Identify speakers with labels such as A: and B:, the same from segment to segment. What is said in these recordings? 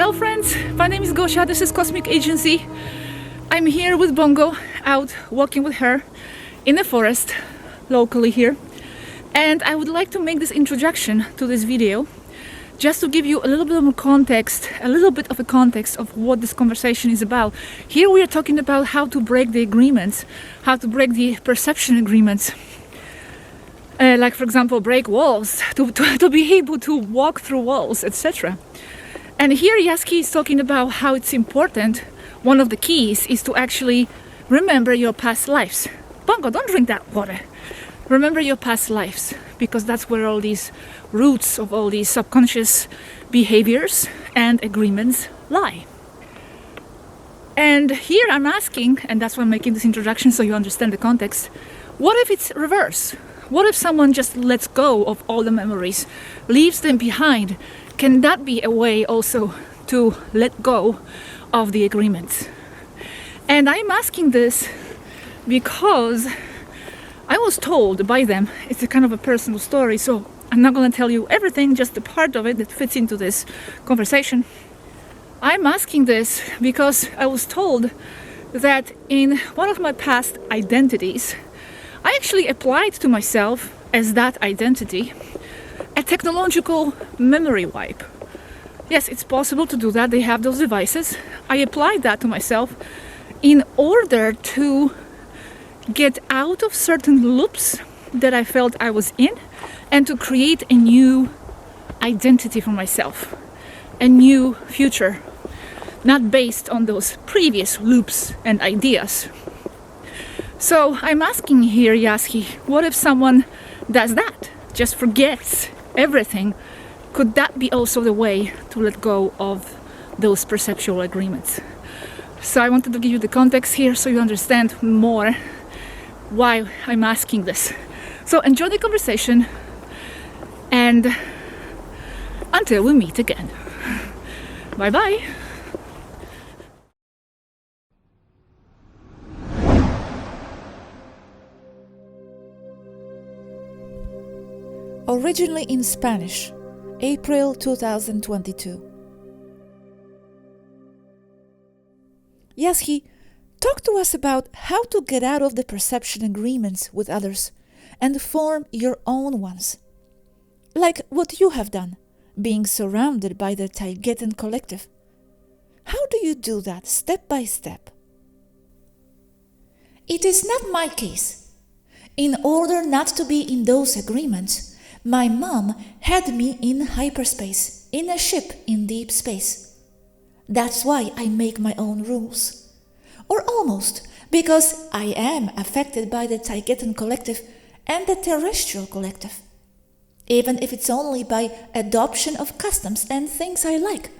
A: Hello friends, my name is Gosia, this is Cosmic Agency. I'm here with Bongo, out walking with her in the forest, locally here. And I would like to make this introduction to this video, just to give you a little bit of context, of what this conversation is about. Here we are talking about how to break the agreements, how to break the perception agreements. Like for example, break walls, to be able to walk through walls, etc. And here Yazhi is talking about how it's important, one of the keys is to actually remember your past lives. Bongo, don't drink that water. Remember your past lives, because that's where all these roots of all these subconscious behaviors and agreements lie. And here I'm asking, and that's why I'm making this introduction so you understand the context, what if it's reverse? What if someone just lets go of all the memories, leaves them behind? Can that be a way also to let go of the agreements? And I'm asking this because I was told by them, it's a kind of a personal story, so I'm not going to tell you everything, just the part of it that fits into this conversation. I'm asking this because I was told that in one of my past identities, I actually applied to myself as that identity a technological memory wipe. Yes, it's possible to do that. They have those devices. I applied that to myself in order to get out of certain loops that I felt I was in and to create a new identity for myself, a new future, not based on those previous loops and ideas. So I'm asking here, Yazhi, what if someone does that? Just forgets everything. Could that be also the way to let go of those perceptual agreements? So I wanted to give you the context here so you understand more why I'm asking this. So enjoy the conversation, and until we meet again. Bye bye.
B: Originally in Spanish, April 2022. Yazhi, talk to us about how to get out of the perception agreements with others and form your own ones. Like what you have done, being surrounded by the Taigetan collective. How do you do that step by step?
C: It is not my case. In order not to be in those agreements, my mom had me in hyperspace, in a ship in deep space. That's why I make my own rules. Or almost, because I am affected by the Taigetan collective and the terrestrial collective. Even if it's only by adoption of customs and things I like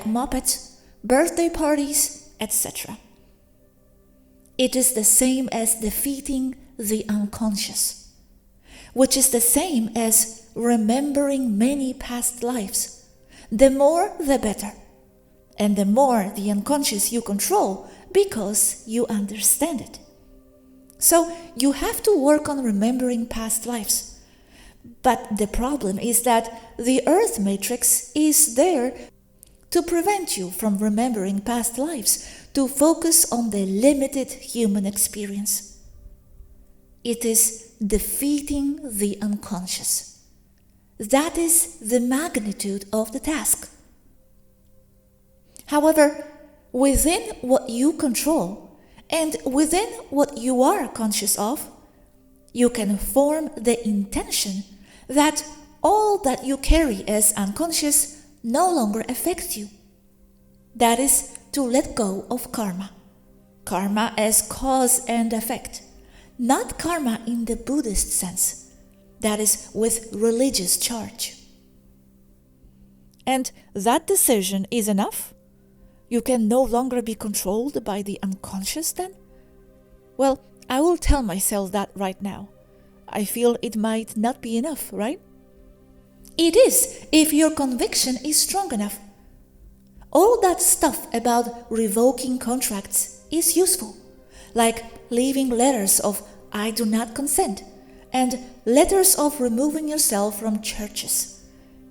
C: Muppets, birthday parties, etc. It is the same as defeating the unconscious, which is the same as remembering many past lives. The more, the better. And the more the unconscious you control, because you understand it. So you have to work on remembering past lives. But the problem is that the Earth Matrix is there to prevent you from remembering past lives, to focus on the limited human experience. It is defeating the unconscious. That is the magnitude of the task. However, within what you control and within what you are conscious of, you can form the intention that all that you carry as unconscious no longer affects you. That is to let go of karma. Karma as cause and effect. Not karma in the Buddhist sense, that is with religious charge.
B: And that decision is enough? You can no longer be controlled by the unconscious then? Well, I will tell myself that right now. I feel it might not be enough, right?
C: It is, if your conviction is strong enough. All that stuff about revoking contracts is useful, like leaving letters of I do not consent and letters of removing yourself from churches.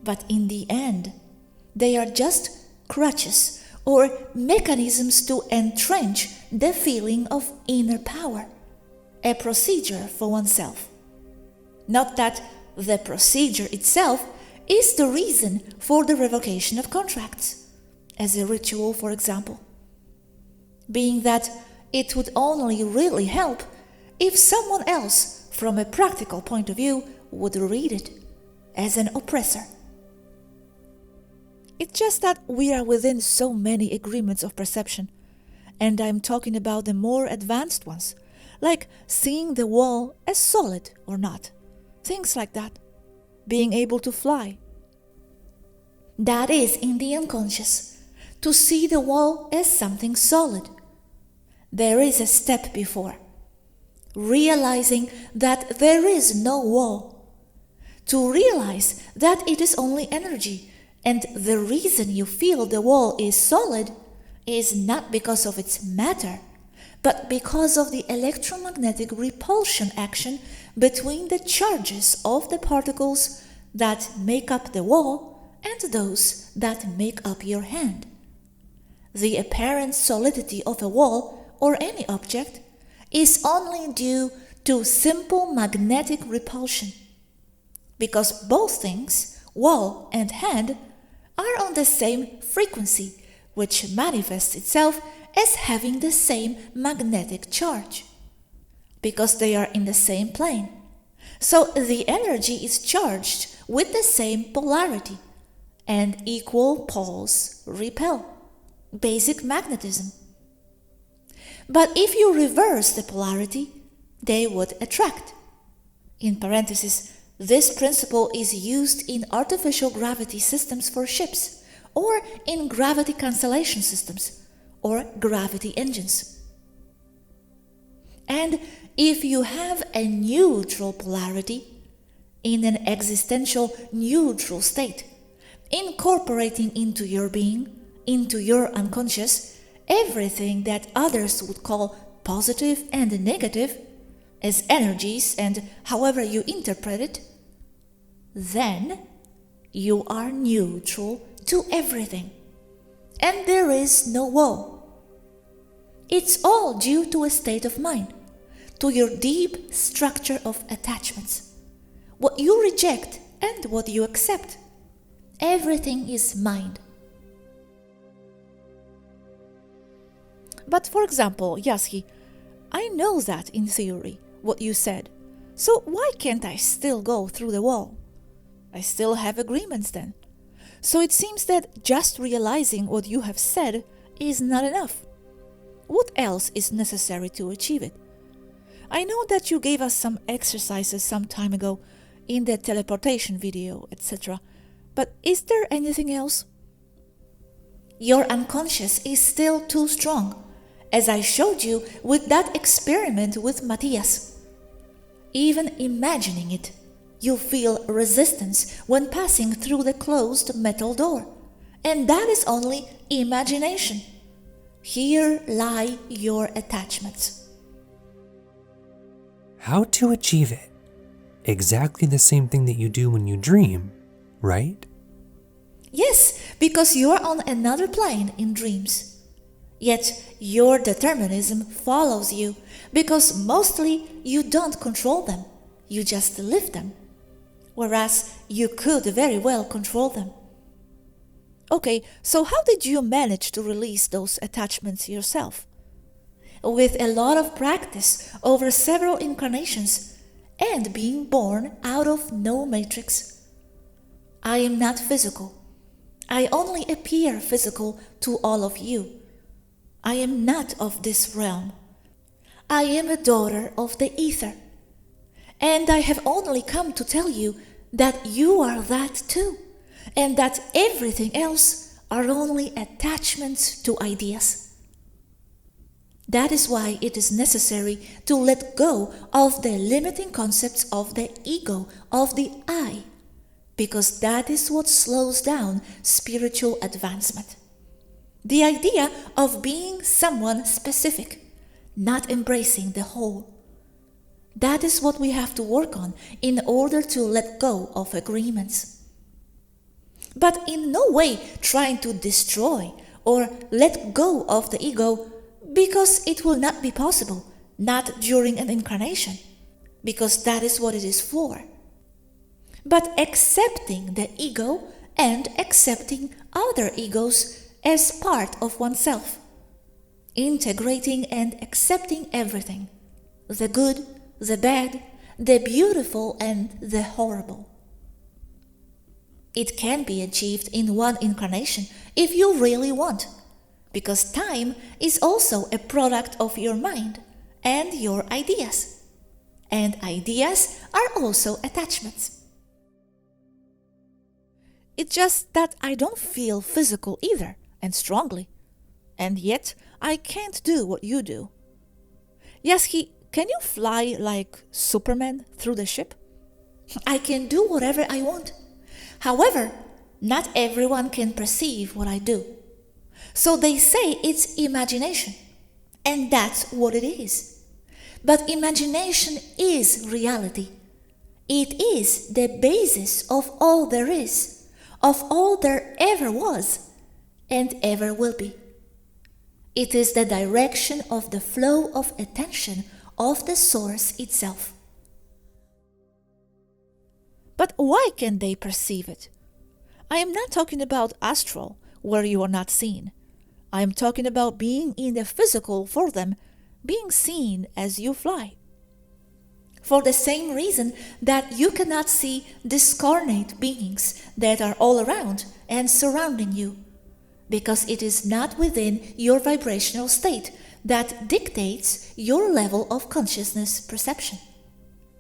C: But in the end, they are just crutches, or mechanisms to entrench the feeling of inner power, a procedure for oneself. Not that the procedure itself is the reason for the revocation of contracts, as a ritual, for example, being that it would only really help if someone else, from a practical point of view, would read it as an oppressor.
B: It's just that we are within so many agreements of perception, and I'm talking about the more advanced ones, like seeing the wall as solid or not, things like that, being able to fly.
C: That is in the unconscious, to see the wall as something solid. There is a step before, realizing that there is no wall, to realize that it is only energy, and the reason you feel the wall is solid is not because of its matter, but because of the electromagnetic repulsion action between the charges of the particles that make up the wall and those that make up your hand. The apparent solidity of a wall or any object is only due to simple magnetic repulsion, because both things, wall and hand, are on the same frequency, which manifests itself as having the same magnetic charge, because they are in the same plane. So the energy is charged with the same polarity, and equal poles repel. Basic magnetism. But if you reverse the polarity, they would attract. In parentheses, this principle is used in artificial gravity systems for ships, or in gravity cancellation systems, or gravity engines. And if you have a neutral polarity, in an existential neutral state, incorporating into your being, into your unconscious, everything that others would call positive and negative, as energies and however you interpret it, then you are neutral to everything, and there is no wall. It's all due to a state of mind, to your deep structure of attachments, what you reject and what you accept. Everything is mind.
B: But for example, Yazhi, I know that in theory, what you said, so why can't I still go through the wall? I still have agreements then. So it seems that just realizing what you have said is not enough. What else is necessary to achieve it? I know that you gave us some exercises some time ago in the teleportation video, etc. But is there anything else?
C: Your unconscious is still too strong, as I showed you with that experiment with Matthias. Even imagining it, you feel resistance when passing through the closed metal door, and that is only imagination. Here lie your attachments.
D: How to achieve it? Exactly the same thing that you do when you dream, right?
C: Yes, because you're on another plane in dreams. Yet your determinism follows you, because mostly you don't control them, you just live them. Whereas you could very well control them.
B: Okay, so how did you manage to release those attachments yourself?
C: With a lot of practice over several incarnations and being born out of no matrix. I am not physical. I only appear physical to all of you. I am not of this realm. I am a daughter of the ether. And I have only come to tell you that you are that too, and that everything else are only attachments to ideas. That is why it is necessary to let go of the limiting concepts of the ego, of the I, because that is what slows down spiritual advancement. The idea of being someone specific, not embracing the whole. That is what we have to work on in order to let go of agreements. but in no way trying to destroy or let go of the ego, because it will not be possible, not during an incarnation, because that is what it is for. But accepting the ego and accepting other egos as part of oneself, integrating and accepting everything, the good, the bad, the beautiful and the horrible. It can be achieved in one incarnation if you really want, because time is also a product of your mind and your ideas, and ideas are also attachments.
B: It's just that I don't feel physical either, and strongly, and yet I can't do what you do. Yazhi, can you fly like Superman through the ship?
C: I can do whatever I want. However, not everyone can perceive what I do. So they say it's imagination, and that's what it is. But imagination is reality. It is the basis of all there is, of all there ever was, and ever will be. It is the direction of the flow of attention of the source itself.
B: But why can they perceive it? I am not talking about astral, where you are not seen. I am talking about being in the physical for them, being seen as you fly.
C: For the same reason that you cannot see discarnate beings that are all around and surrounding you, because it is not within your vibrational state that dictates your level of consciousness perception.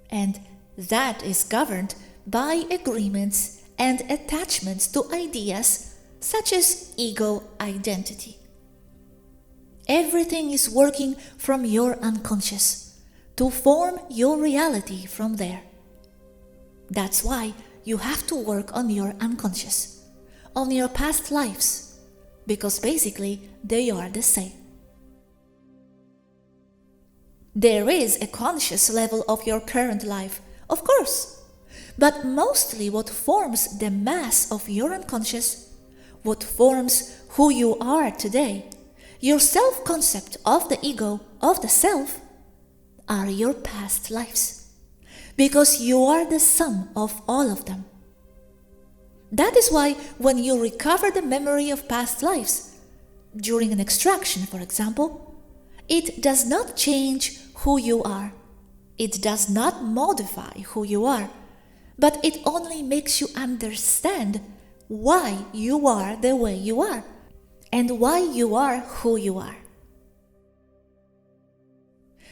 C: And that is governed by agreements and attachments to ideas such as ego identity. Everything is working from your unconscious to form your reality from there. That's why you have to work on your unconscious, on your past lives, because basically they are the same. There is a conscious level of your current life, of course. But mostly what forms the mass of your unconscious, what forms who you are today, your self-concept of the ego, of the self, are your past lives. Because you are the sum of all of them. That is why when you recover the memory of past lives, during an extraction, for example, it does not change who you are. It does not modify who you are. But it only makes you understand why you are the way you are, and why you are who you are.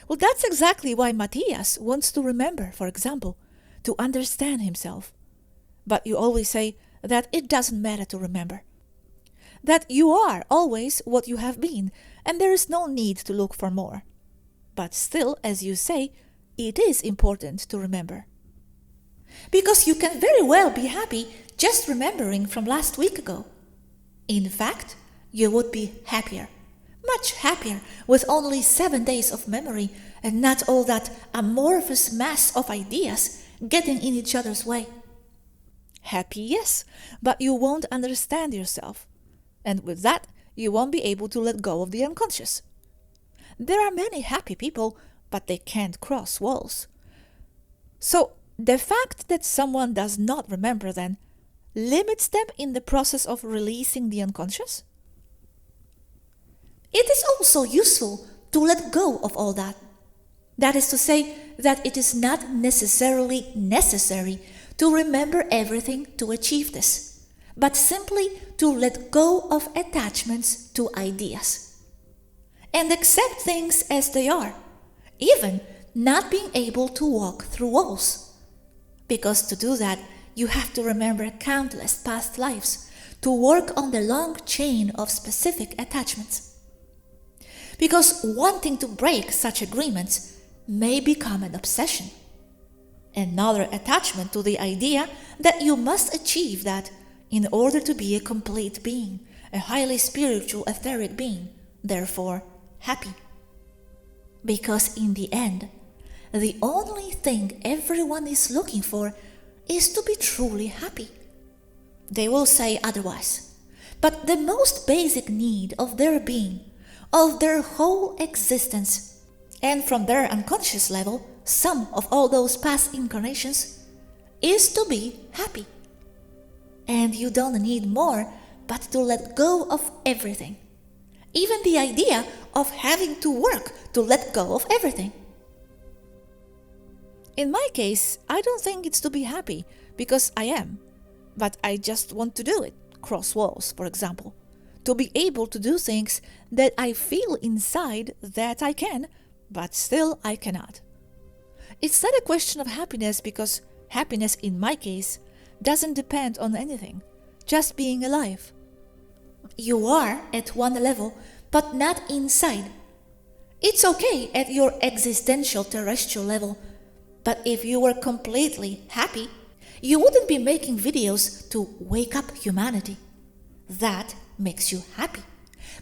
B: Well, that's exactly why Matthias wants to remember, for example, to understand himself. But you always say that it doesn't matter to remember. That you are always what you have been, and there is no need to look for more. But still, as you say, it is important to remember.
C: Because you can very well be happy just remembering from last week ago. In fact, you would be happier, much happier, with only 7 days of memory and not all that amorphous mass of ideas getting in each other's way.
B: Happy, yes, but you won't understand yourself. And with that, you won't be able to let go of the unconscious. There are many happy people, but they can't cross walls. So, the fact that someone does not remember then limits them in the process of releasing the unconscious?
C: It is also useful to let go of all that. That is to say that it is not necessarily necessary to remember everything to achieve this, but simply to let go of attachments to ideas and accept things as they are, even not being able to walk through walls. Because to do that, you have to remember countless past lives to work on the long chain of specific attachments. Because wanting to break such agreements may become an obsession. Another attachment to the idea that you must achieve that in order to be a complete being, a highly spiritual etheric being, therefore happy. Because in the end, the only thing everyone is looking for is to be truly happy. They will say otherwise. But the most basic need of their being, of their whole existence, and from their unconscious level, some of all those past incarnations, is to be happy. And you don't need more but to let go of everything. Even the idea of having to work to let go of everything.
B: In my case, I don't think it's to be happy, because I am. But I just want to do it. Cross walls, for example. To be able to do things that I feel inside that I can, but still I cannot. It's not a question of happiness, because happiness in my case doesn't depend on anything, just being alive.
C: You are at one level, but not inside. It's okay at your existential terrestrial level, but if you were completely happy, you wouldn't be making videos to wake up humanity. That makes you happy,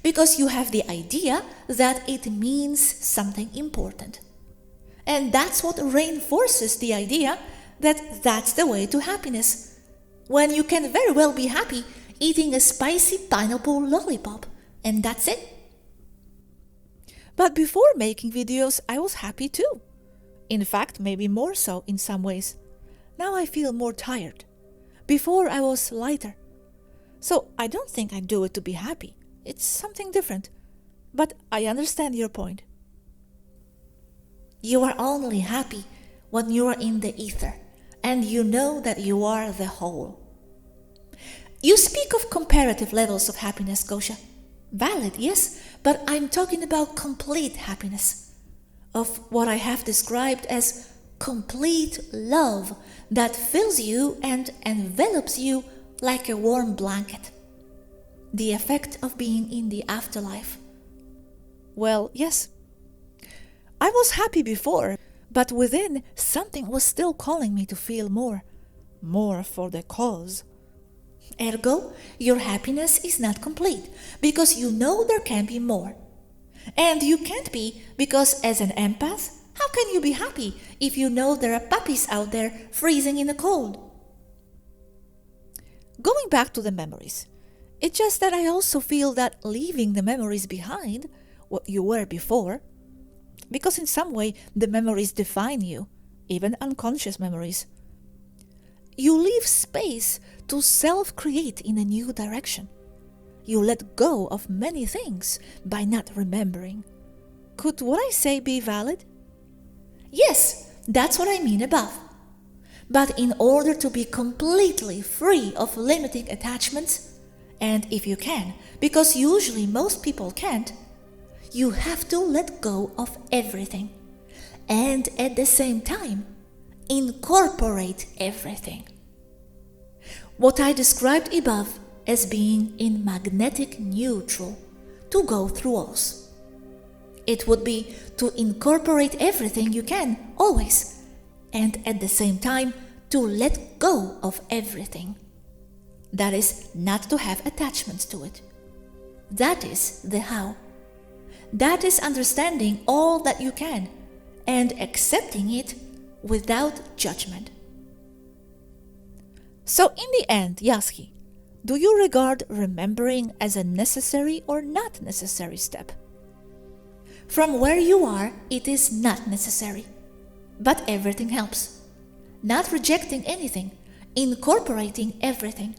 C: because you have the idea that it means something important. And that's what reinforces the idea that that's the way to happiness, when you can very well be happy eating a spicy pineapple lollipop, and that's it.
B: But before making videos, I was happy too. In fact, maybe more so in some ways. Now I feel more tired. Before I was lighter. So I don't think I do it to be happy. It's something different. But I understand your point.
C: You are only happy when you are in the ether, and you know that you are the whole. You speak of comparative levels of happiness, Gosha. Valid, yes, but I'm talking about complete happiness. Of what I have described as complete love that fills you and envelops you like a warm blanket. The effect of being in the afterlife.
B: Well, yes. I was happy before, but within something was still calling me to feel more. More for the cause.
C: Ergo, your happiness is not complete, because you know there can be more. And you can't be, because as an empath, how can you be happy if you know there are puppies out there freezing in the cold?
B: Going back to the memories, it's just that I also feel that leaving the memories behind, what you were before, because in some way the memories define you, even unconscious memories. You leave space to self-create in a new direction. You let go of many things by not remembering. Could what I say be valid?
C: Yes, that's what I mean above. But in order to be completely free of limiting attachments, and if you can, because usually most people can't, you have to let go of everything. And at the same time, incorporate everything. What I described above as being in magnetic neutral, to go through walls. It would be to incorporate everything you can, always, and at the same time to let go of everything. That is not to have attachments to it. That is the how. That is understanding all that you can and accepting it without judgment.
B: So in the end, Yazhi, do you regard remembering as a necessary or not necessary step?
C: From where you are, it is not necessary. But everything helps. Not rejecting anything, incorporating everything.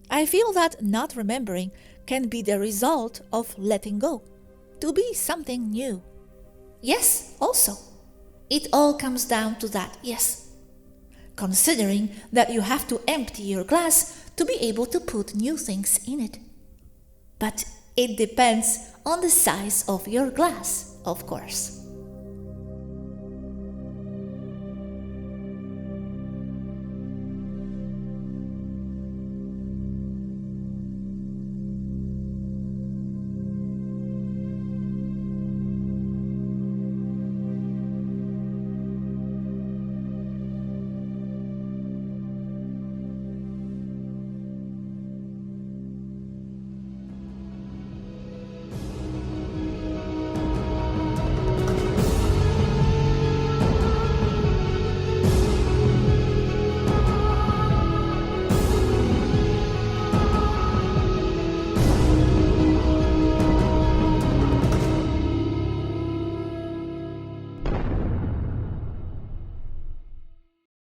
B: I feel that not remembering can be the result of letting go, to be something new.
C: Yes, also. It all comes down to that, yes. Considering that you have to empty your glass to be able to put new things in it. But it depends on the size of your glass, of course.